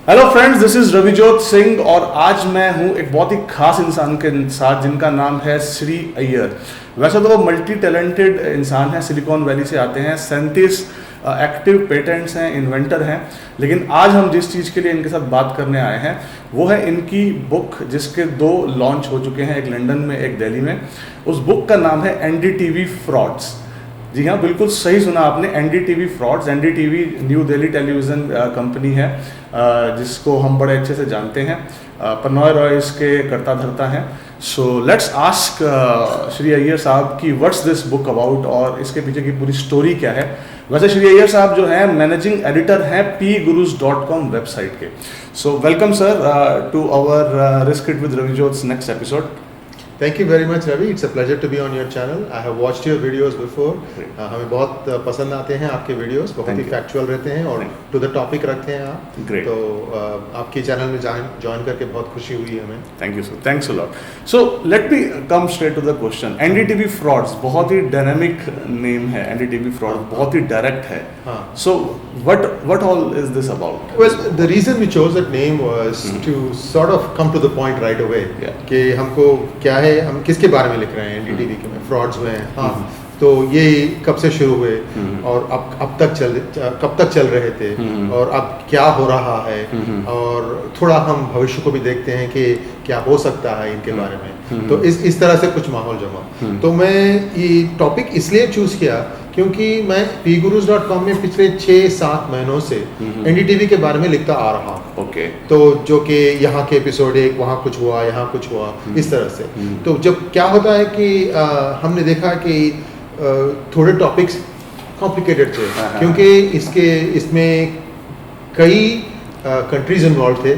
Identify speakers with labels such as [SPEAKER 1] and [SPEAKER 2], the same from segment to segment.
[SPEAKER 1] Hello friends, this is Ravijot Singh और आज मैं हूं एक बहुत ही खास इंसान के साथ जिनका नाम है श्री अय्यर। वैसे तो वो मल्टी टैलेंटेड इंसान है, सिलिकॉन वैली से आते हैं, 37 एक्टिव पेटेंट्स हैं, इन्वेंटर हैं। लेकिन आज हम जिस चीज़ के लिए इनके साथ बात करने आए हैं वो है इनकी बुक, जिसके 2 लॉन्च हो चुके हैं, एक लंदन में एक दिल्ली में। उस बुक का नाम है एनडीटीवी फ्रॉड्स। जी हाँ, बिल्कुल सही सुना आपने, NDTV frauds. NDTV new Delhi television company है जिसको हम बड़े अच्छे से जानते हैं। पन्नॉय रॉय इसके करता धरता हैं। So let's ask Shri Iyer साहब कि व्हाट्स दिस बुक अबाउट और इसके पीछे की पूरी स्टोरी क्या है। वैसे श्री अय्यर साहब जो हैं मैनेजिंग एडिटर हैं pgurus.com वेबसाइट के। So welcome sir to our risk it with Ravijot's next episode.
[SPEAKER 2] Thank you very much, Ravi. It's a pleasure to be on your channel. I have watched your videos before. हमें बहुत पसंद आते हैं आपके videos, बहुत ही factual रहते हैं और टू द टॉपिक रखते हैं आप।
[SPEAKER 1] Great.
[SPEAKER 2] तो आपके चैनल में ज्वाइन करके बहुत खुशी हुई हमें।
[SPEAKER 1] Thank you sir, thanks a lot. So let me come straight to the question. NDTV frauds बहुत ही डायनामिक नेम है, एनडीटीवी फ्रॉड बहुत ही डायरेक्ट है। So what all is this about?
[SPEAKER 2] Well, the reason we chose that name was to sort of come to the point right away. कि हमको क्या है, हम किसके बारे में लिख रहे हैं एनडीटीवी के में, फ्रॉड्स में। हाँ, तो ये कब से शुरू हुए और अब तक कब तक चल रहे थे और अब क्या हो रहा है, और थोड़ा हम भविष्य को भी देखते हैं कि क्या हो सकता है इनके बारे में। तो इस तरह से कुछ माहौल जमा। तो मैं ये टॉपिक इसलिए चूज किया क्योंकि मैं pgurus.com में पिछले 6-7 महीनों से एनडीटीवी के बारे में लिखता आ रहा हूँ।
[SPEAKER 1] ओके।
[SPEAKER 2] तो जो कि यहाँ के एपिसोड 1 वहाँ कुछ हुआ, यहाँ कुछ हुआ, इस तरह से। तो जब क्या होता है कि हमने देखा कि थोड़े टॉपिक्स कॉम्प्लिकेटेड थे क्योंकि इसमें कई कंट्रीज इन्वॉल्व थे,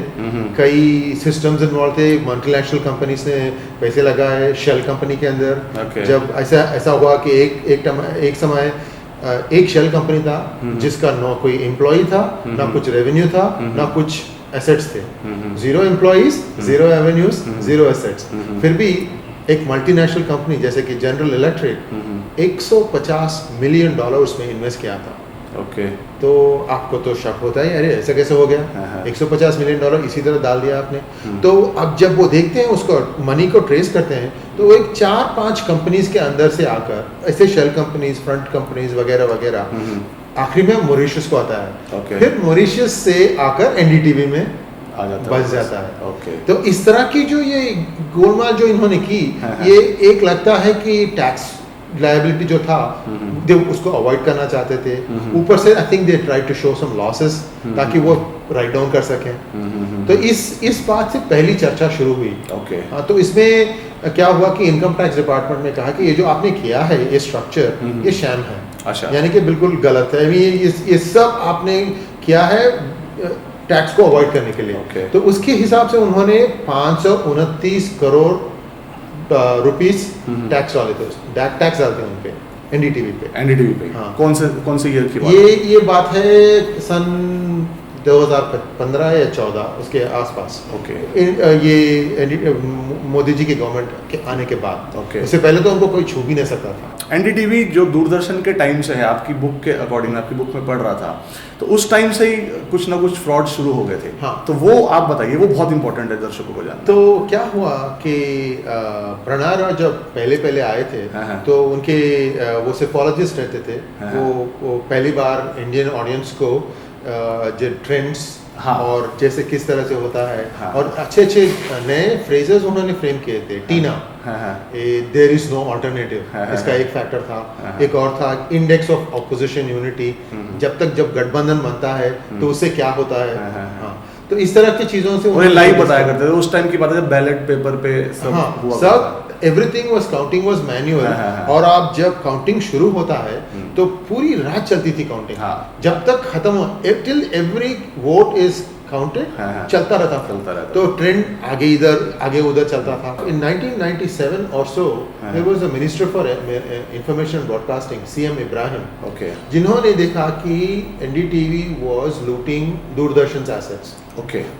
[SPEAKER 2] कई सिस्टम्स इन्वॉल्व थे, मल्टीनेशनल कंपनीज ने पैसे लगाए शेल कंपनी के अंदर। जब ऐसा हुआ कि एक समय एक शेल कंपनी था जिसका ना कोई एम्प्लॉय था, ना कुछ रेवेन्यू था, ना कुछ एसेट्स थे। 0 एम्प्लॉयज, 0 रेवेन्यूज, 0 एसेट्स। फिर भी एक मल्टीनेशनल कंपनी जैसे कि जनरल इलेक्ट्रिक $150 मिलियन उसमें इन्वेस्ट किया था।
[SPEAKER 1] ओके।
[SPEAKER 2] तो आपको तो शक होता है, अरे ऐसा कैसे हो गया, $150 मिलियन इसी तरह डाल दिया आपने। तो अब जब वो देखते हैं उसको, मनी को ट्रेस करते हैं, तो वो एक 4-5 कंपनीज के अंदर से आकर ऐसे शेल कंपनीज, फ्रंट कंपनीज वगैरह वगैरह आखिरी में मॉरिशस को आता है। फिर मॉरिशस से आकर एनडीटीवी में बस जाता है।
[SPEAKER 1] ओके। तो
[SPEAKER 2] इस तरह की जो ये गोलमाल जो इन्होंने की, ये एक लगता है कि टैक्स लायबिलिटी जो था उसको अवॉइड करना चाहते थे। ऊपर से I think they try to show some losses ताकि वो राइट डाउन कर सकें। तो इस बात से पहली चर्चा शुरू हुई।
[SPEAKER 1] ओके।
[SPEAKER 2] तो इसमें क्या हुआ कि इनकम टैक्स डिपार्टमेंट ने कहा कि ये जो आपने किया है, ये स्ट्रक्चर, ये शैम है।
[SPEAKER 1] अच्छा।
[SPEAKER 2] यानी कि बिल्कुल गलत है, ये सब आपने किया है टैक्स को अवॉइड करने के लिए। तो उसके हिसाब से उन्होंने 529 करोड़ रुपीस टैक्स डाले थे, टैक्स डालते हैं उन पे, एनडीटीवी पे। हाँ।
[SPEAKER 1] कौन से ईयर की बात?
[SPEAKER 2] ये बात है सन 2015 या 14 उसके आसपास।
[SPEAKER 1] ओके।
[SPEAKER 2] ये मोदी जी की गवर्नमेंट के आने के बाद।
[SPEAKER 1] ओके।
[SPEAKER 2] उससे पहले तो उनको कोई छू भी नहीं सकता था।
[SPEAKER 1] एनडीटीवी जो दूरदर्शन के टाइम से है, आपकी बुक के अकॉर्डिंग, आपकी बुक में पढ़ रहा था, तो उस टाइम से ही कुछ ना कुछ फ्रॉड शुरू हो गए थे।
[SPEAKER 2] हाँ।
[SPEAKER 1] तो वो आप बताइए, वो बहुत इंपॉर्टेंट है दर्शकों को जानना।
[SPEAKER 2] तो क्या हुआ कि प्रणय रॉय जब पहले आए थे, तो उनके वो सेफोलॉजिस्ट रहते थे। वो पहली बार इंडियन ऑडियंस को जो ट्रेंड्स और जैसे किस तरह से होता है, और अच्छे नए फ्रेजेस उन्होंने फ्रेम किए थे। टीना, देयर इज नो अल्टरनेटिव, इसका एक फैक्टर था। एक और था इंडेक्स ऑफ ऑपोजिशन यूनिटी, जब गठबंधन बनता है तो उससे क्या होता है। हाँ, तो इस तरह की चीजों से
[SPEAKER 1] उन्हें लाइव बताया करते थे उस टाइम की बात है, बैलेट पेपर पे
[SPEAKER 2] सब everything was counting was manual. और आप जब काउंटिंग शुरू होता है तो पूरी रात चलती थी काउंटिंग, जब तक खत्म हो, till every vote is counted, चलता रहता। तो ट्रेंड आगे उधर चलता था। इन 1997 और so there was a minister for information broadcasting, CM Ibrahim, जिन्होंने देखा कि NDTV was looting Doordarshan assets.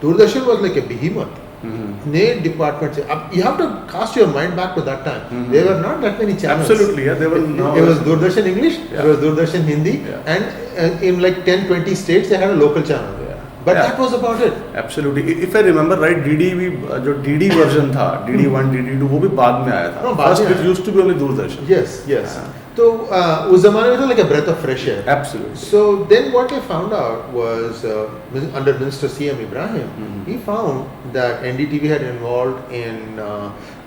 [SPEAKER 2] Doordarshan was like a behemoth. नए डिपार्टमेंट से, अब you have to cast your mind back to that time. There were not that many channels.
[SPEAKER 1] Absolutely, yeah.
[SPEAKER 2] There was Doordarshan English, there was Doordarshan Hindi, and in like 10-20 states they had a local channel. but
[SPEAKER 1] Yeah.
[SPEAKER 2] that was about it.
[SPEAKER 1] Absolutely. If I remember right, DD भी जो DD version था, DD1, DD2 वो भी बाद में आया था.
[SPEAKER 2] No, बाद
[SPEAKER 1] First
[SPEAKER 2] में
[SPEAKER 1] it
[SPEAKER 2] आया.
[SPEAKER 1] used to be only Doordarshan.
[SPEAKER 2] Yes, yes. So उस ज़माने में था like a breath of fresh air.
[SPEAKER 1] Absolutely.
[SPEAKER 2] So then what I found out was under Minister C.M. Ibrahim, he found that NDTV had involved in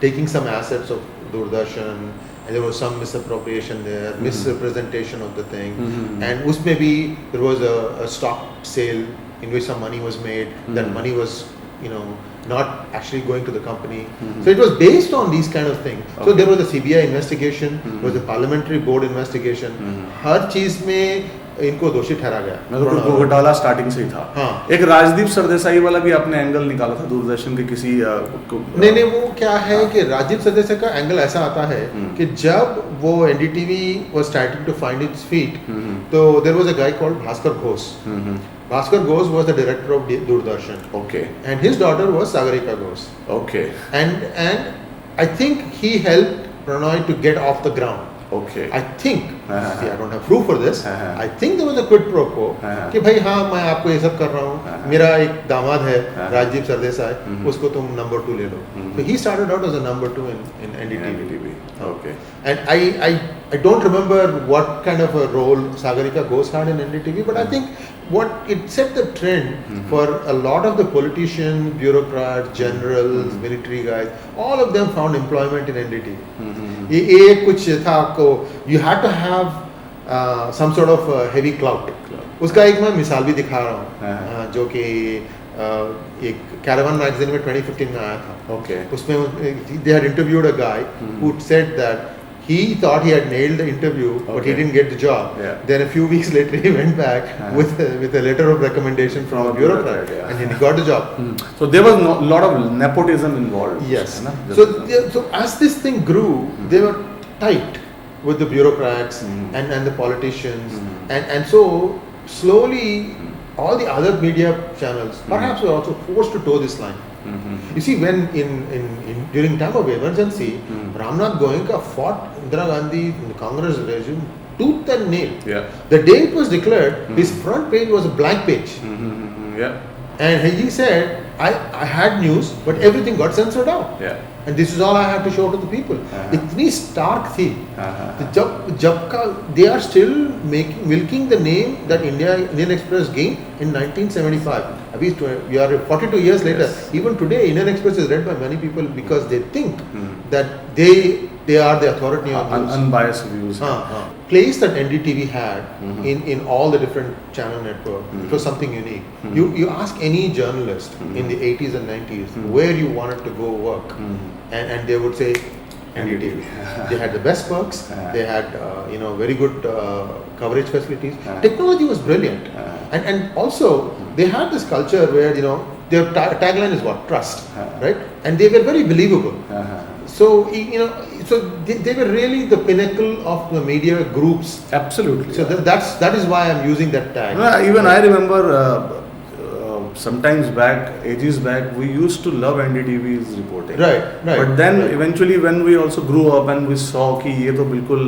[SPEAKER 2] taking some assets of Doordarshan, and there was some misappropriation there, misrepresentation of the thing, and usme bhi there was a stock sale in which some money was made. That money was, not actually going to the company. So it was based on these kind of things. So
[SPEAKER 1] Okay.
[SPEAKER 2] there was a CBI investigation, there was a parliamentary board investigation. हर चीज में इनको दोषी ठहरा गया.
[SPEAKER 1] मतलब तो घोटाला starting से ही था.
[SPEAKER 2] हाँ.
[SPEAKER 1] एक राजदीप सरदेसाई वाला भी आपने एंगल निकाला था दूरदर्शन के किसी
[SPEAKER 2] नहीं वो क्या है कि राजीव सरदेसाई का एंगल ऐसा आता है कि जब वो NDTV was starting to find its feet, तो there was a guy called Bhaskar Ghosh. Bhaskar Ghosh was the director of Doordarshan.
[SPEAKER 1] Okay.
[SPEAKER 2] And his daughter was Sagarika Ghosh.
[SPEAKER 1] Okay.
[SPEAKER 2] And I think he helped Prannoy to get off the ground.
[SPEAKER 1] Okay.
[SPEAKER 2] I think, see, I don't have proof for this. I think there was a quid pro quo कि भाई हाँ मैं आपको ये सब कर रहा हूँ, मेरा एक दामाद है राजीव सरदेसाई, उसको तुम number 2 ले लो. So he started out as a number 2 in NDTV.
[SPEAKER 1] Okay.
[SPEAKER 2] And I don't remember what kind of a role Sagarika Ghosh had in NDTV, but I think what it set the trend for a lot of the politicians, bureaucrats, generals, military guys, all of them found employment in NDTV. ये कुछ था आपको, you had to have some sort of heavy clout. उसका एक मैं मिसाल भी दिखा रहा हूँ जो कि एक Caravan magazine में 2015 में आया था.
[SPEAKER 1] Okay.
[SPEAKER 2] उसमें they had interviewed a guy who said that he thought he had nailed the interview, but he didn't get the job.
[SPEAKER 1] Yeah.
[SPEAKER 2] Then a few weeks later, he went back with a letter of recommendation from a bureaucrat, and then he got the job.
[SPEAKER 1] So there was a lot of nepotism involved.
[SPEAKER 2] Yes.
[SPEAKER 1] है ना?
[SPEAKER 2] So as this thing grew, they were tight with the bureaucrats and the politicians, and so slowly all the other media channels perhaps were also forced to toe this line. You see, when in during time of emergency, Ramnath Goenka fought Indira Gandhi in the Congress regime tooth and nail.
[SPEAKER 1] Yeah.
[SPEAKER 2] The day it was declared, his front page was a blank page,
[SPEAKER 1] Yeah.
[SPEAKER 2] and he said, "I had news, but everything got censored out,
[SPEAKER 1] Yeah.
[SPEAKER 2] and this is all I have to show to the people." इतनी stark थी. जब का they are still milking the name that Indian Express gained in 1975. अभी we are 42 years later.
[SPEAKER 1] Yes.
[SPEAKER 2] Even today, Indian Express is read by many people because they think that they are the authority on news.
[SPEAKER 1] Unbiased views.
[SPEAKER 2] Place that NDTV had in all the different channel network, it was something unique. You ask any journalist in the 80s and 90s where you wanted to go work, and they would say NDTV. They had the best perks. They had very good coverage facilities. Technology was brilliant, and also they had this culture where their tagline is what? Trust, right? And they were very believable. So so they were really the pinnacle of the media groups.
[SPEAKER 1] Absolutely.
[SPEAKER 2] So that is why I'm using that tag.
[SPEAKER 1] No, even I remember sometimes back, ages back, we used to love NDTV's reporting.
[SPEAKER 2] Right.
[SPEAKER 1] But then
[SPEAKER 2] right.
[SPEAKER 1] eventually when we also grew up and we saw कि ये तो बिल्कुल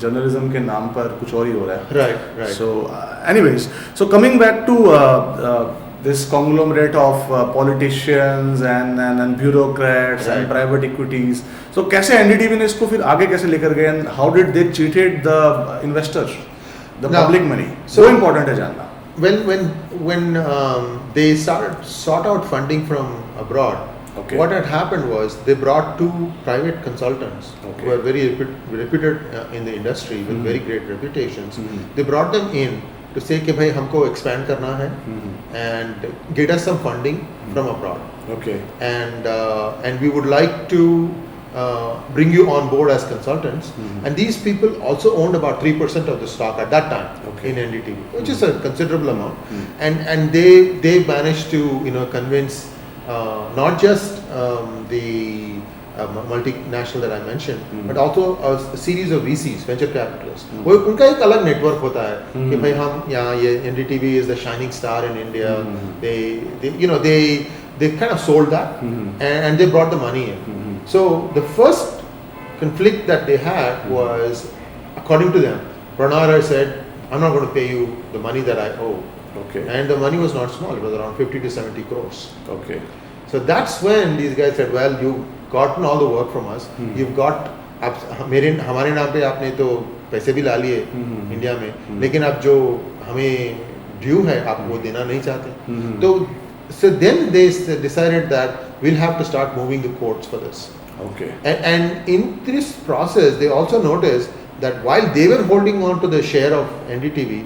[SPEAKER 1] journalism के नाम पर कुछ और ही हो रहा है.
[SPEAKER 2] Right.
[SPEAKER 1] So anyways, so coming back to this conglomerate of politicians and bureaucrats and private equities. So कैसे NDTV ने इसको फिर आगे कैसे लेकर गए and how did they treated the investors, the public money? So important है जानना.
[SPEAKER 2] When they sought out funding from abroad, what had happened was they brought 2 private consultants who were very reputed in the industry with very great reputations. They brought them in to say कि भाई हमको expand करना है and get us some funding from abroad.
[SPEAKER 1] Okay.
[SPEAKER 2] And we would like to bring you on board as consultants. And these people also owned about 3% of the stock at that time in NDTV, which is a considerable amount. And they managed to convince not just the multinational that I mentioned, but also a series of VCs, venture capitalists. वो उनका एक अलग network होता है कि भाई हम यहाँ ये NDTV is the shining star in India. They kind of sold that and they brought the money in. So the first conflict that they had was, according to them, Prannoy Roy said, "I'm not going to pay you the money that I owe."
[SPEAKER 1] Okay.
[SPEAKER 2] And the money was not small, it was around 50 to 70 crores.
[SPEAKER 1] Okay.
[SPEAKER 2] So that's when these guys said, well, you've gotten all the work from us, you've got, अब हमारे नाम पे आपने तो पैसे भी ला लिए India में, लेकिन अब जो हमें ड्यू है आप वो देना नहीं चाहते. तो so then they decided that we'll have to start moving the courts for this.
[SPEAKER 1] Okay.
[SPEAKER 2] And in this process, they also noticed that while they were holding on to the share of NDTV,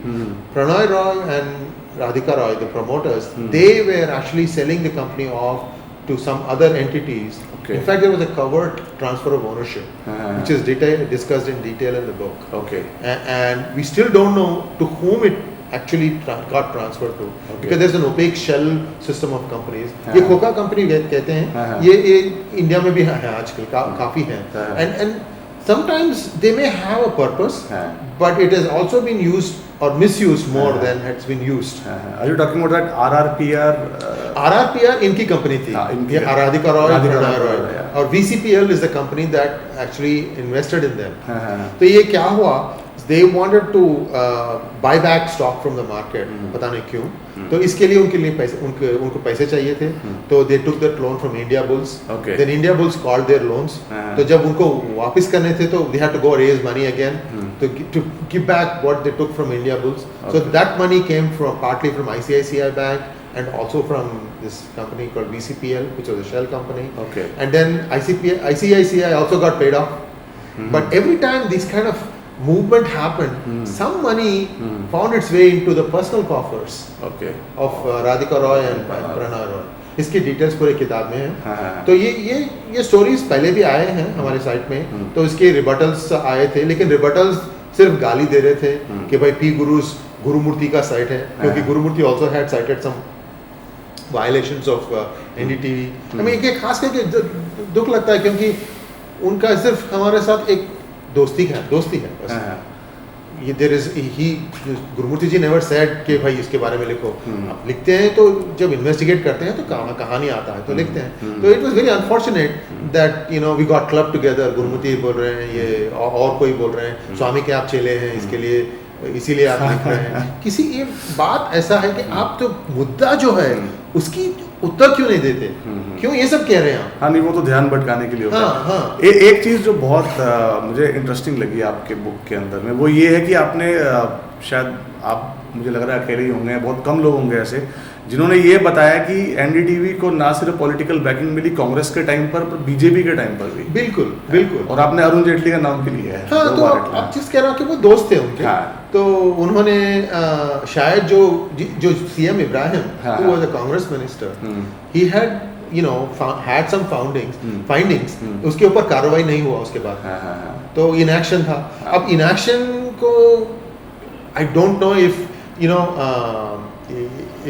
[SPEAKER 2] Pranay Roy and Radhika Roy, the promoters, they were actually selling the company off to some other entities.
[SPEAKER 1] Okay.
[SPEAKER 2] In fact, there was a covert transfer of ownership, which is discussed in detail in the book.
[SPEAKER 1] Okay.
[SPEAKER 2] And we still don't know to whom it actually got transferred to, because there's an opaque shell system of companies. ये खोखा company कहते हैं, ये India में भी है आजकल काफी हैं, and sometimes they may have a purpose, but it has also been used or misused more than it's been used.
[SPEAKER 1] Are you talking about that RRPR?
[SPEAKER 2] RRPR इनकी कंपनी थी, ये Radhika Roy, Pranay Roy, और VCPL is the company that actually invested in them. तो ये क्या हुआ? They wanted to buy back stock from the market, पता नहीं क्यों. तो इसके लिए उनके लिए पैसे उनको पैसे चाहिए थे. तो they took that loan from India Bulls.
[SPEAKER 1] Okay.
[SPEAKER 2] Then India Bulls called their loans. तो जब उनको वापस करने थे तो they had to go raise money again to give back what they took from India Bulls. So that money came from partly from ICICI Bank and also from this company called VCPL, which was a shell company.
[SPEAKER 1] Okay.
[SPEAKER 2] And then ICICI also got paid off. But every time these kind of movement happened, some money found its way into the personal coffers of Radhika Roy and Pranay Roy. इसकी details पूरे किताब में है. तो ये stories पहले भी आए हैं हमारे साइट में, तो इसके रिबटल्स आए थे, लेकिन रिबटल्स सिर्फ गाली दे रहे थे कि भाई पी गुरुमूर्ति का साइट है, क्योंकि Gurumurthy also had cited some violations of NDTV. हमें ये खास करके दुख लगता है क्योंकि उनका सिर्फ हमारे साथ एक दोस्ती है बस. ये there is he Gurumurthy ji never said कि भाई इसके बारे में लिखो. आप लिखते हैं तो जब इन्वेस्टिगेट करते हैं तो कहानी आता है तो लिखते हैं. तो it was very unfortunate that you know we got club together. Gurumurthy बोल रहे हैं ये और कोई बोल रहे हैं स्वामी के आप चेले हैं, इसके लिए इसीलिए आप लिख रहे हैं. किसी ये बात ऐसा है कि आप तो मुद्दा जो है उसकी उत्तर क्यों नहीं देते, क्यों ये सब कह रहे हैं आप?
[SPEAKER 1] हाँ नहीं, वो तो ध्यान भटकाने के लिए होता है. एक चीज़ जो बहुत मुझे इंटरेस्टिंग लगी आपके बुक के अंदर में, वो ये है कि आपने शायद आप मुझे लग रहा है अकेले ही होंगे, बहुत कम लोग होंगे ऐसे जिन्होंने ये बताया कि एनडीटीवी को ना सिर्फ पॉलिटिकल बैकिंग मिली कांग्रेस के टाइम पर बीजेपी के टाइम पर भी. बिल्कुल. और आपने अरुण जेटली का नाम भी लिया है.
[SPEAKER 2] हाँ, तो आप जिस कह रहा हूँ कि वो दोस्त थे उनके. तो उन्होंने शायद जो CM Ibrahim who was a Congress minister, he had you know had some findings. उसके ऊपर कार्रवाई नहीं हुआ उसके बाद. तो इनएक्शन था. अब इनएक्शन को I don't know if you know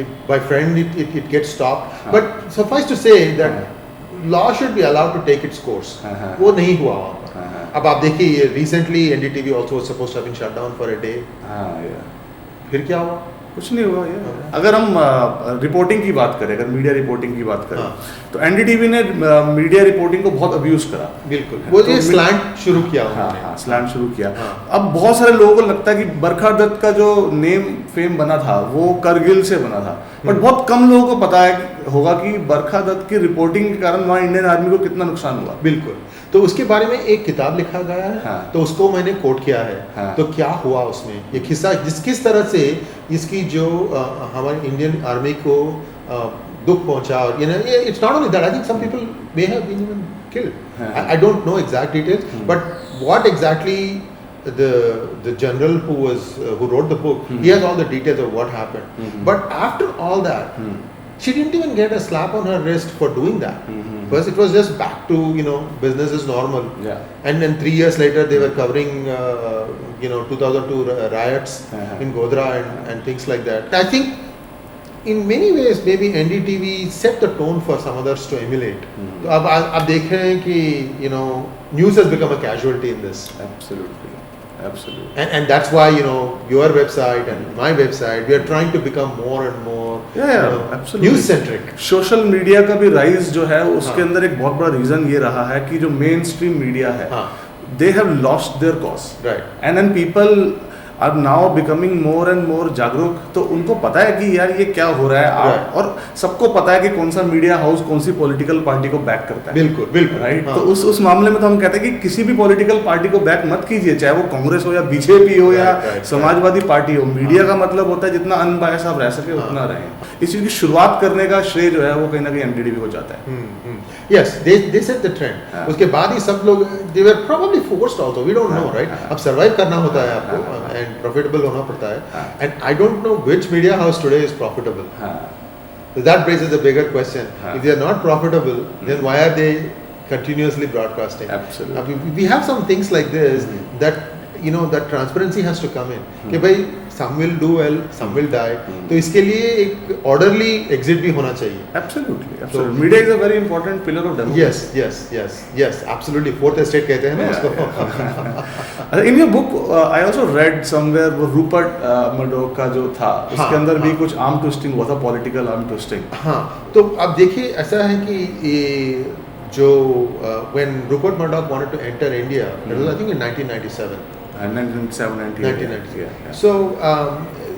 [SPEAKER 2] if by friend it gets stopped, but suffice to say that law should be allowed to take its course. वो नहीं हुआ वहाँ पर. अब आप देखिए recently NDTV also was supposed to have been shut down for a day. फिर क्या हुआ?
[SPEAKER 1] कुछ नहीं हुआ. ये अगर हम रिपोर्टिंग की बात करें, अगर मीडिया रिपोर्टिंग की बात करें, तो एनडीटीवी ने मीडिया रिपोर्टिंग को बहुत अब्यूज करा. बिल्कुल.
[SPEAKER 2] वो ये स्लैंट शुरू किया उन्होंने.
[SPEAKER 1] हाँ, स्लैंट शुरू किया. अब बहुत सारे लोगों को लगता है कि बरखा दत्त का जो नेम फेम बना था वो करगिल से बना था, बट बहुत कम लोगों को पता होगा कि बरखा दत्त की रिपोर्टिंग के कारण वहाँ इंडियन आर्मी को कितना नुकसान हुआ.
[SPEAKER 2] बिल्कुल. तो उसके बारे में एक किताब लिखा गया है. तो उसको मैंने कोट किया है. तो क्या हुआ उसमें एक हिस्सा किस तरह से इसकी जो हमारी इंडियन आर्मी को दुख पहुंचा. और it's not only that, I think some people may have been even killed. I don't know exact details, but what exactly the general who wrote the book, he has all the details of what happened. But after all that, she didn't even get a slap on her wrist for doing that. First it was just back to business as normal. And then 3 years later they were covering 2002 riots in Godhra and things like that. I think in many ways maybe NDTV set the tone for some others to emulate. तो अब आप देख रहे हैं कि news has become a casualty in this.
[SPEAKER 1] Absolutely.
[SPEAKER 2] And that's why your website and my website, we are trying to become more and more news centric.
[SPEAKER 1] Social media का भी rise जो है उसके अंदर एक बहुत बड़ा रीजन ये रहा है कि जो मेन स्ट्रीम मीडिया है, they have lost their cause.
[SPEAKER 2] Right.
[SPEAKER 1] And then people are now becoming more and more जागरूक, तो उनको पता है कि यार ये क्या हो रहा है।
[SPEAKER 2] Right.
[SPEAKER 1] और सबको पता है कि कौन सा मीडिया हाउस कौन सी पॉलिटिकल पार्टी को बैक करता है।
[SPEAKER 2] बिल्कुल बिल्कुल
[SPEAKER 1] राइट।
[SPEAKER 2] हाँ।
[SPEAKER 1] तो उस मामले में तो हम कहते हैं कि किसी भी पॉलिटिकल पार्टी को बैक मत कीजिए, चाहे वो कांग्रेस हो या बीजेपी हो या
[SPEAKER 2] Right.
[SPEAKER 1] समाजवादी पार्टी हो। मीडिया का मतलब होता है जितना अनबायस आप रह सके उतना रहें। इस चीज की शुरुआत करने का श्रेय जो है वो कहीं ना कहीं एनडीटीवी को जाता है।
[SPEAKER 2] Yes, they set the trend.
[SPEAKER 1] हाँ।
[SPEAKER 2] उसके बाद ही सब लोग they were probably forced also. We don't know, right? अब survive करना होता है आपको and profitable होना पड़ता है. And I don't know which media house today is profitable. So that raises a bigger question. If they are not profitable, then why are they continuously broadcasting?
[SPEAKER 1] Absolutely.
[SPEAKER 2] We have some things like this that you know that transparency has to come in. कि भाई some will do well, some will die. तो इसके लिए एक orderly exit भी होना चाहिए.
[SPEAKER 1] Absolutely. Absolutely. Media is a very important pillar of democracy.
[SPEAKER 2] Yes. Absolutely. Fourth estate कहते हैं ना उसको.
[SPEAKER 1] In your book, I also read somewhere वो रूपर्ट मर्डोक का जो था, उसके अंदर भी कुछ arm twisting हुआ था, political arm twisting.
[SPEAKER 2] हाँ, तो अब देखिए ऐसा है कि ये जो when Rupert Murdoch wanted to enter India, that was I think in 1997.
[SPEAKER 1] 1997.
[SPEAKER 2] Yeah. So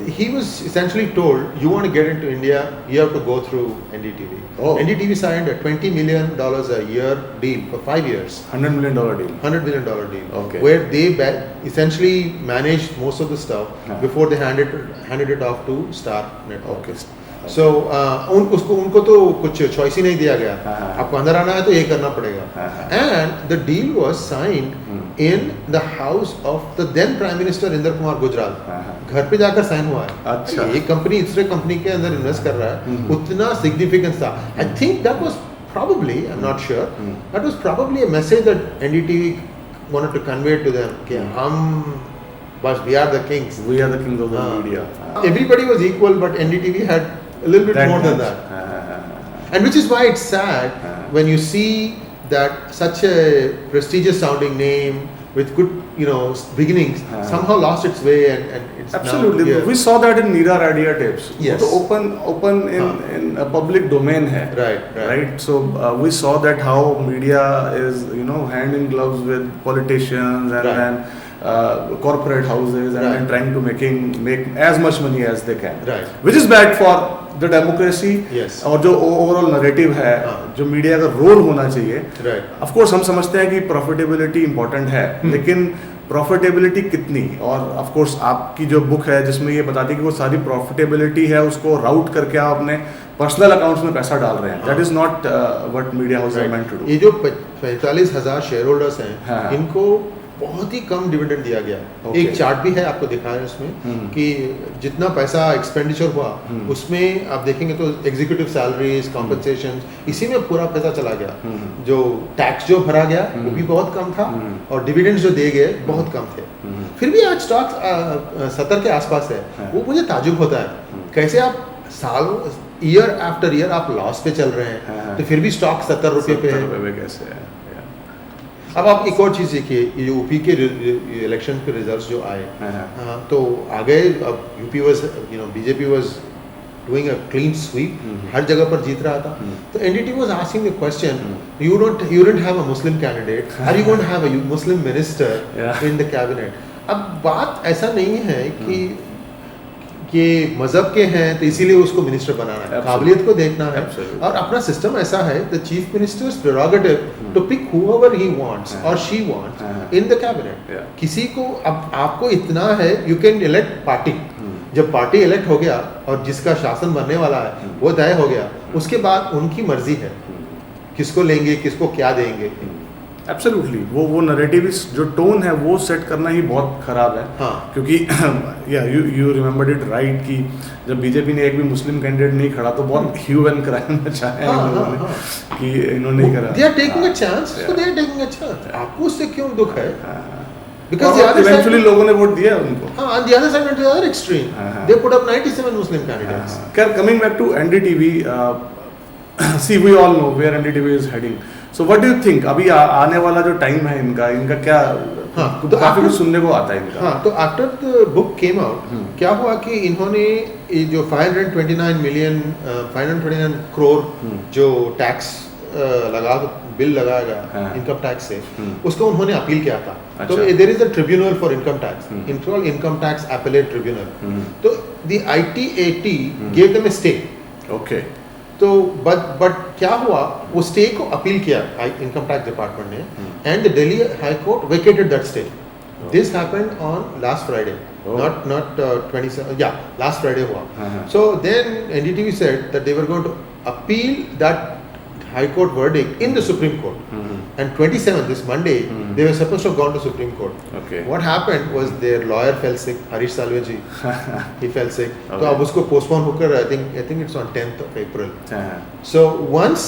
[SPEAKER 2] he was essentially told, you want to get into India, you have to go through NDTV.
[SPEAKER 1] Oh.
[SPEAKER 2] NDTV signed a $20 million a year deal for 5 years.
[SPEAKER 1] $100 million deal.
[SPEAKER 2] $100 million deal.
[SPEAKER 1] Okay.
[SPEAKER 2] Where they essentially managed most of the stuff before they handed it off to Star Network.
[SPEAKER 1] Okay.
[SPEAKER 2] So उनको तो कुछ choice ही नहीं दिया गया. आपको अंदर आना है तो ये करना पड़ेगा. And the deal was signed in the house of the then Prime Minister Inder Kumar Gujral. घर पे जाकर साइन हुआ है.
[SPEAKER 1] अच्छा.
[SPEAKER 2] एक कंपनी दूसरे कंपनी के अंदर इन्वेस्ट कर रहा है. उतना significance था. I think that was probably, I'm not sure, that was probably a message that NDTV wanted to convey to them. कि हम बस we are the kings.
[SPEAKER 1] We are the kings of the media.
[SPEAKER 2] Everybody was equal, but NDTV had a little bit more than that. And which is why it's sad when you see that such a prestigious sounding name with good, beginnings somehow lost its way and it's
[SPEAKER 1] Absolutely.
[SPEAKER 2] now here.
[SPEAKER 1] We saw that in Neera Radia tapes.
[SPEAKER 2] Yes.
[SPEAKER 1] So open in a public domain hai. Right. So we saw that how media is, hand in gloves with politicians and corporate houses and trying to make as much money as they can.
[SPEAKER 2] Right.
[SPEAKER 1] Which is bad for the democracy.
[SPEAKER 2] Yes.
[SPEAKER 1] और जो overall narrative है, जो media का role होना चाहिए.
[SPEAKER 2] Right.
[SPEAKER 1] Of course हम समझते हैं कि प्रॉफिटेबिलिटी इंपॉर्टेंट है, लेकिन प्रॉफिटेबिलिटी कितनी? और ऑफ कोर्स आपकी जो बुक है जिसमें ये बताती है कि वो सारी प्रॉफिटेबिलिटी है उसको राउट करके आप अपने पर्सनल अकाउंट्स में पैसा डाल रहे हैं. That is not what media house are meant to do.
[SPEAKER 2] ये जो 45,000 शेयर होल्डर्स हैं, इनको बहुत ही कम डिविडेंड दिया गया. एक चार्ट भी है आपको दिखाया उसमें कि जितना पैसा एक्सपेंडिचर हुआ उसमें आप देखेंगे तो एग्जीक्यूटिव सैलरीज, कॉम्पनसेशन, इसी में पूरा पैसा चला गया. जो टैक्स जो भरा गया वो भी बहुत कम था और डिविडेंड्स जो दिए गए बहुत कम थे. फिर भी आज स्टॉक 70 के आसपास है. वो मुझे ताजुब होता है कैसे आप साल ईयर आफ्टर ईयर आप लॉस पे चल रहे हैं तो फिर भी स्टॉक 70 रुपये पे है.
[SPEAKER 1] कैसे है?
[SPEAKER 2] अब आप एक और चीज़ देखिए, ये जो यूपी के इलेक्शन के रिजल्ट्स जो आए, तो आ गए. अब UP was BJP was doing a clean sweep, हर जगह पर जीत रहा था. तो NDTV was asking the question, you didn't have a Muslim candidate, are you going to have a Muslim minister in the cabinet. अब बात ऐसा नहीं है कि मजहब के हैं तो इसीलिए उसको मिनिस्टर बनाना है. काबिलियत को देखना है. और अपना सिस्टम ऐसा है, the chief minister's prerogative to pick whoever he wants और she wants in the cabinet. किसी को अब आपको इतना है, यू कैन इलेक्ट पार्टी. जब पार्टी इलेक्ट हो गया और जिसका शासन बनने वाला है वो तय हो गया, उसके बाद उनकी मर्जी है किसको लेंगे, किसको क्या देंगे.
[SPEAKER 1] एब्सोल्युटली. वो नैरेटिव जो टोन है वो सेट करना ही बहुत खराब है. क्योंकि यू रिमेंबर्ड इट राइट कि जब बीजेपी ने एक भी मुस्लिम कैंडिडेट नहीं खड़ा तो बहुत ह्यू एंड क्राई मचा है कि इन्होंने नहीं करा.
[SPEAKER 2] They are taking a chance, so they are taking a chance. आपको उससे क्यों दुख है?
[SPEAKER 1] Because eventually लोगों ने वोट दिया उनको.
[SPEAKER 2] On the other side, on the other extreme, they put up 97 Muslim candidates.
[SPEAKER 1] Coming back to NDTV, see we all know where NDTV is heading. So what do you think? अभी आने वाला जो time है इनका क्या? तो काफी कुछ सुनने को आता है इनका.
[SPEAKER 2] तो after the book came out क्या हुआ कि इन्होंने जो 529 करोड़ जो टैक्स लगा बिल लगाया गया
[SPEAKER 1] हाँ।
[SPEAKER 2] इनकम टैक्स से, उसको उन्होंने अपील किया था। तो
[SPEAKER 1] अच्छा।
[SPEAKER 2] There is a tribunal for income tax, income tax appellate tribunal. तो the ITAT gave them a stay।
[SPEAKER 1] Okay.
[SPEAKER 2] तो बट क्या हुआ, वो स्टे को अपील किया इनकम टैक्स डिपार्टमेंट ने, and the Delhi high court vacated that stay. This happened on last Friday, not 27, last Friday हुआ। So then NDTV said that they were going to appeal that High Court verdict in the Supreme Court, and 27th, this Monday, they were supposed to have gone to Supreme Court.
[SPEAKER 1] Okay.
[SPEAKER 2] What happened was their lawyer fell sick, Harish Salve ji, he fell sick. तो अब उसको postpone होकर I think it's on 10th of April. So once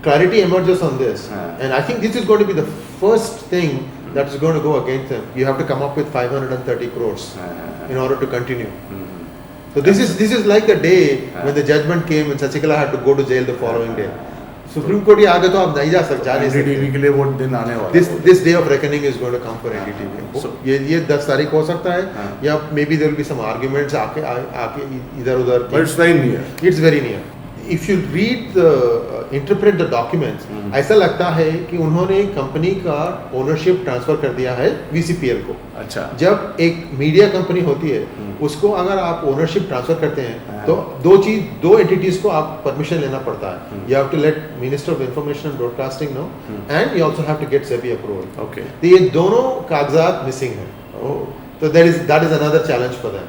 [SPEAKER 2] clarity emerges on this, and I think this is going to be the first thing that is going to go against them. You have to come up with 530 crores in order to continue. So this is like the day when the judgment came and Sachikala had to go to jail the following day. Supreme Court ही आगे तो आप नहीं जा नहीं सकते।
[SPEAKER 1] NDTV के लिए वो दिन आने वाला है।
[SPEAKER 2] This day of reckoning is going to come for NDTV।
[SPEAKER 1] So
[SPEAKER 2] ये 10 तारीख हो सकता है, या maybe there will be some arguments आके इधर उधर।
[SPEAKER 1] But it's very near.
[SPEAKER 2] It's very near. If you read interpret the documents, ऐसा लगता है कि उन्होंने कंपनी का ओनरशिप ट्रांसफर कर दिया है VCPL को।
[SPEAKER 1] अच्छा।
[SPEAKER 2] जब एक मीडिया कंपनी होती है, उसको अगर आप ओनरशिप ट्रांसफर करते हैं तो दो एंटिटीज को आप परमिशन लेना पड़ता है। You have to let minister of information and broadcasting know, and you also have to get SEBI approval.
[SPEAKER 1] Okay.
[SPEAKER 2] तो ये दोनों कागजात मिसिंग है। तो that is another challenge for them.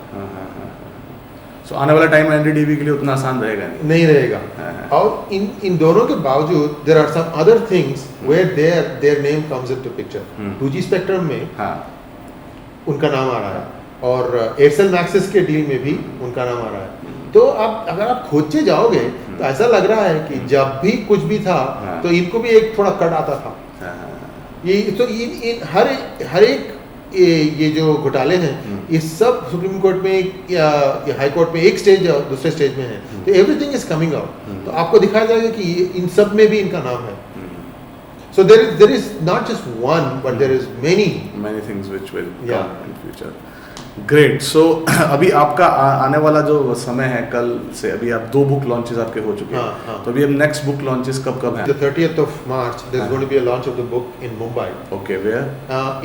[SPEAKER 1] So, आने वाला टाइम NDTV के लिए उतना आसान रहेगा
[SPEAKER 2] नहीं रहेगा। और इन दोनों के बावजूद there are some other things where their name comes into picture. 2G spectrum में उनका नाम आ रहा है, और एयरसेल मैक्सिस के डील में भी उनका नाम आ रहा है। तो अब अगर आप खोजे जाओगे तो ऐसा लग रहा है कि जब भी कुछ भी था तो इनको भी एक थोड़ा कट आता था। ये तो इन हर एक ये जो घोटाले हैं, ये सब सुप्रीम कोर्ट में या हाई कोर्ट में एक स्टेज और दूसरे स्टेज में है। तो एवरीथिंग इज कमिंग आउट। तो आपको दिखाया जाएगा कि इन सब में भी इनका नाम है। So there is not just one, but there is many
[SPEAKER 1] things which will come in future. Great. So अभी आपका आने वाला जो समय है कल से, अभी आप 2 बुक लॉन्चेस आपके हो चुके हैं। तो अभी अब नेक्स्ट बुक लॉन्चेस कब है?
[SPEAKER 2] The 30th of March there is going to be a launch of the book in Mumbai.
[SPEAKER 1] Okay, where?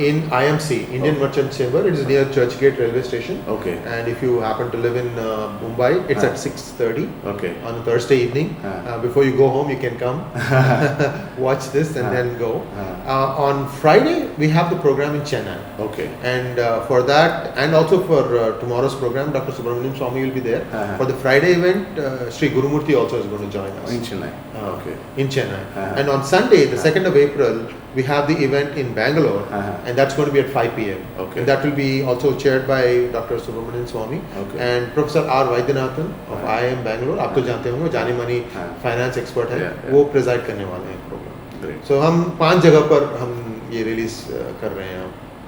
[SPEAKER 2] In IMC, Indian Merchant Chamber. It is near Churchgate railway station.
[SPEAKER 1] Okay.
[SPEAKER 2] And if you happen to live in Mumbai, it's at 6:30.
[SPEAKER 1] Okay.
[SPEAKER 2] On a Thursday evening. Before you go home, you can come watch this and then go. On Friday we have the program in Chennai.
[SPEAKER 1] Okay.
[SPEAKER 2] And for that, and also for tomorrow's program, Dr. Subramanian Swamy will be there. For the Friday event, Sri Gurumurthy also is going to join us.
[SPEAKER 1] In Chennai. Okay.
[SPEAKER 2] In Chennai. And on Sunday, the 2nd of April, we have the event in Bangalore, and that's going to be at 5 p.m.
[SPEAKER 1] Okay.
[SPEAKER 2] And that will be also chaired by Dr. Subramanian Swamy and Professor R. Vaidyanathan of IIM Bangalore. आप तो जानते होंगे, जानी मानी finance expert है, वो preside करने वाले हैं प्रोग्राम। So हम 5 जगह पर हम ये रिलीज कर रहे हैं।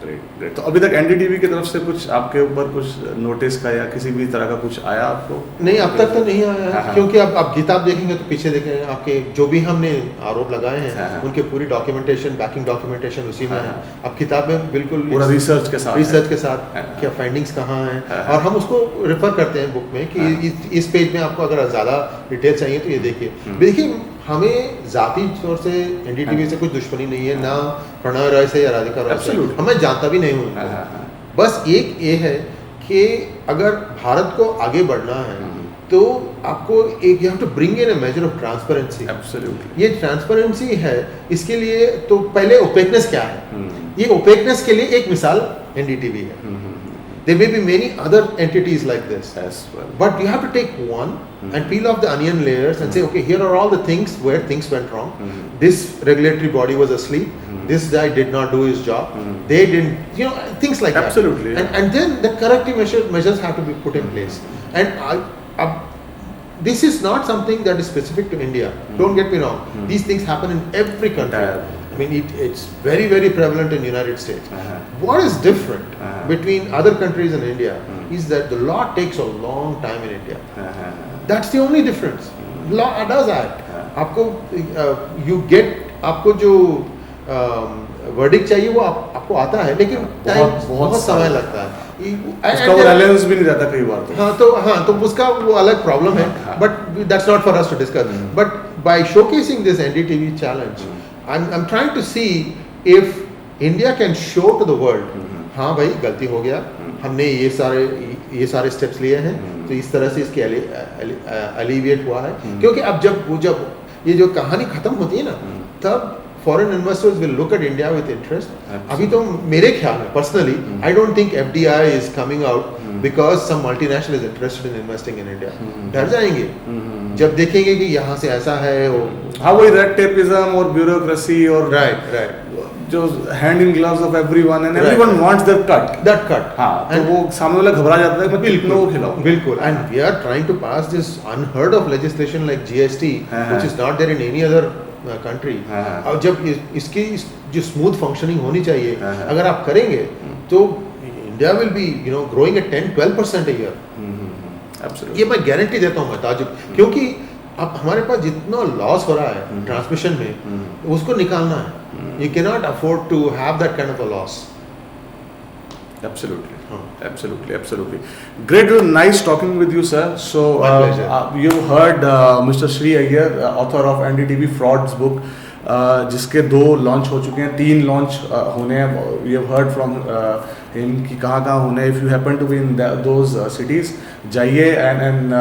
[SPEAKER 1] ग्रेट। तो अभी तक NDTV की तरफ से कुछ आपके ऊपर कुछ नोटिस का या किसी भी तरह का कुछ आया आपको?
[SPEAKER 2] नहीं, अब तक तो नहीं आया है। क्योंकि अब आप किताब देखेंगे तो पीछे देखेंगे आपके जो भी हमने आरोप लगाए हैं उनके पूरी डॉक्यूमेंटेशन, बैकिंग डॉक्यूमेंटेशन उसी में है। अब किताब में बिल्कुल
[SPEAKER 1] पूरा रिसर्च के साथ
[SPEAKER 2] क्या फाइंडिंग्स कहाँ हैं, और हम उसको रेफर करते हैं बुक में कि इस पेज में आपको अगर ज़्यादा डिटेल चाहिए तो ये देखिए। हमें जाति तौर से NDTV से कुछ दुश्मनी नहीं है, ना प्रणय रॉय से या राधिका रॉय से, हमें जानता भी नहीं हूँ। बस एक ये है कि अगर भारत को आगे बढ़ना है तो आपको एक you have to bring in a measure of transparency.
[SPEAKER 1] Absolutely.
[SPEAKER 2] ये ट्रांसपेरेंसी है, इसके लिए तो पहले ओपेकनेस क्या है, ये ओपेकनेस के लिए एक मिसाल NDTV है। There may be many other entities like this
[SPEAKER 1] as well,
[SPEAKER 2] but you have to take one and peel off the onion layers and say, okay, here are all the things where things went wrong. This regulatory body was asleep. This guy did not do his job. They didn't, things like that.
[SPEAKER 1] Absolutely.
[SPEAKER 2] And then the corrective measures have to be put in place. And this is not something that is specific to India. Don't get me wrong. These things happen in every country. I mean, it's very, very prevalent in the United States. What is different between other countries and India is that the law takes a long time in India. That's the only difference. Law does that. आपको जो verdict चाहिए वो आपको आता है, लेकिन बहुत समय लगता है।
[SPEAKER 1] उसका वो रिलेवेंस भी नहीं रहता कई बार।
[SPEAKER 2] तो उसका वो अलग प्रॉब्लम है, but that's not for us to discuss. But by showcasing this NDTV challenge, I'm trying to see if India can show to the world, हाँ भाई गलती हो गया, हमने ये सारे स्टेप्स लिए हैं, तो इस तरह से इसके अलीविएट हुआ है। क्योंकि अब जब ये जो कहानी खत्म होती है ना, तब foreign investors will look at India with interest. अभी तो मेरे ख्याल में personally I don't think FDI is coming out because some multinational is interested in investing in India. डर जाएंगे जब देखेंगे कि यहाँ से ऐसा है।
[SPEAKER 1] हाँ, वही रेड टेपिज्म और ब्यूरोक्रेसी और
[SPEAKER 2] राइट
[SPEAKER 1] जो hand in gloves of everyone and everyone wants that cut. हाँ, तो वो सामने वाला घबरा जाता है, मैं कितना वो खिलाऊं।
[SPEAKER 2] बिल्कुल, and we are trying to pass this unheard of legislation like GST which is not there in any other country. और जब इसकी जो स्मूथ फंक्शनिंग होनी चाहिए अगर आप करेंगे तो India will be growing at 10-12% a year। ये मैं गारंटी देता हूँ ताजुब, क्योंकि अब हमारे पास जितना लॉस हो रहा है ट्रांसमिशन में, उसको निकालना है। You cannot afford to have that kind of a loss.
[SPEAKER 1] Absolutely. Great, nice talking with you, sir. So you heard Mr. Sri Iyer, author of NDTV Frauds book, जिसके 2 लॉन्च हो चुके हैं, 3 लॉन्च होने हैं। We have heard from him कि कहाँ होने हैं। If you happen to be in those cities, जाइए and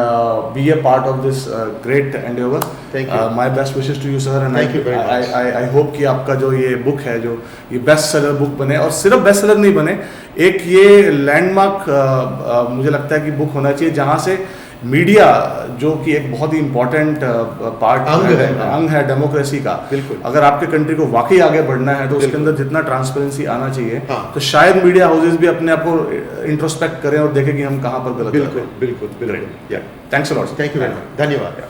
[SPEAKER 1] be a part of this great endeavor.
[SPEAKER 2] Thank you.
[SPEAKER 1] My best wishes to you, sir. And
[SPEAKER 2] Thank you very much.
[SPEAKER 1] I hope कि आपका जो ये book है, जो ये best seller book बने, और सिर्फ बेस्ट सेलर नहीं बने, एक ये लैंडमार्क मुझे लगता है कि बुक होना चाहिए, जहाँ से मीडिया जो कि एक बहुत ही इम्पोर्टेंट अंग है डेमोक्रेसी का।
[SPEAKER 2] बिल्कुल।
[SPEAKER 1] अगर आपके कंट्री को वाकई आगे बढ़ना है तो उसके अंदर जितना ट्रांसपेरेंसी आना चाहिए, तो शायद मीडिया हाउसेस भी अपने आप को इंट्रोस्पेक्ट करें और देखें कि हम कहाँ पर गलत कर रहे हैं।
[SPEAKER 2] बिल्कुल।
[SPEAKER 1] Thanks a lot.
[SPEAKER 2] Thank you very much, धन्यवाद।